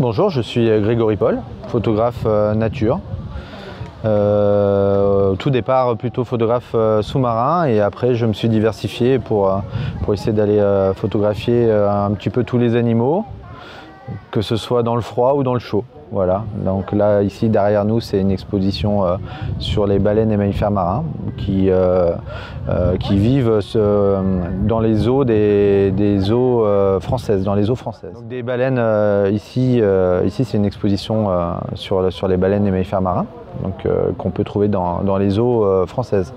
Bonjour, je suis Grégory Paul, photographe nature. Au tout départ plutôt photographe sous-marin et après je me suis diversifié pour essayer d'aller photographier un petit peu tous les animaux, que ce soit dans le froid ou dans le chaud. Voilà, donc là ici derrière nous c'est une exposition sur les baleines et mammifères marins qui vivent dans les eaux des eaux françaises, dans les eaux françaises. Donc des baleines ici c'est une exposition sur les baleines et mammifères marins qu'on peut trouver dans les eaux françaises,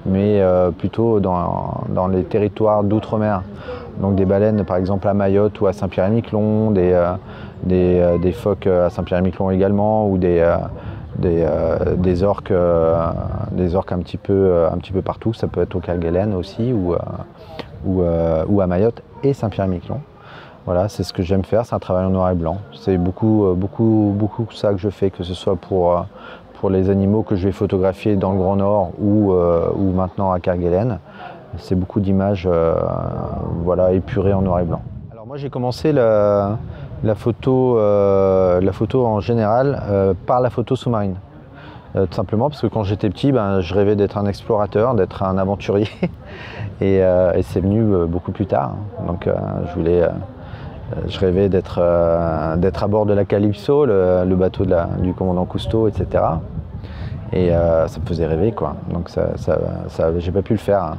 mais plutôt dans les territoires d'outre-mer. Donc des baleines par exemple à Mayotte ou à Saint-Pierre-et-Miquelon, des phoques à Saint-Pierre-et-Miquelon également, ou des orques un petit peu partout. Ça peut être au Kerguelen aussi ou à Mayotte et Saint-Pierre-et-Miquelon. Voilà, c'est ce que j'aime faire, c'est un travail en noir et blanc. C'est beaucoup ça que je fais, que ce soit pour les animaux que je vais photographier dans le Grand Nord ou maintenant à Kerguelen. C'est beaucoup d'images voilà, épurées en noir et blanc. Alors moi j'ai commencé la photo en général par la photo sous-marine. Tout simplement parce que quand j'étais petit, je rêvais d'être un explorateur, d'être un aventurier. et c'est venu beaucoup plus tard. Donc je rêvais d'être à bord de la Calypso, le bateau du commandant Cousteau, etc. Et ça me faisait rêver, quoi. Donc j'ai pas pu le faire. Hein.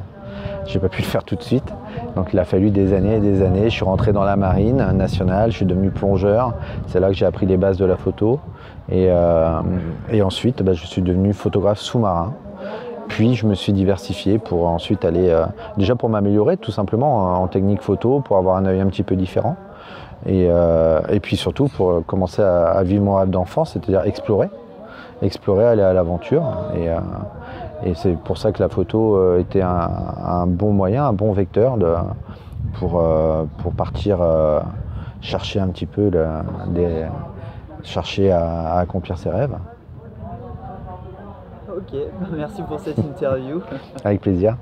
J'ai pas pu le faire tout de suite, donc il a fallu des années et des années. Je suis rentré dans la marine nationale, je suis devenu plongeur, c'est là que j'ai appris les bases de la photo. Et ensuite, je suis devenu photographe sous-marin. Puis je me suis diversifié pour ensuite aller, déjà pour m'améliorer tout simplement en technique photo, pour avoir un œil un petit peu différent. Et puis surtout pour commencer à vivre mon rêve d'enfant, c'est-à-dire explorer, aller à l'aventure. Et c'est pour ça que la photo était un bon moyen, un bon vecteur pour partir chercher un petit peu, chercher à accomplir ses rêves. Ok, merci pour cette interview. Avec plaisir.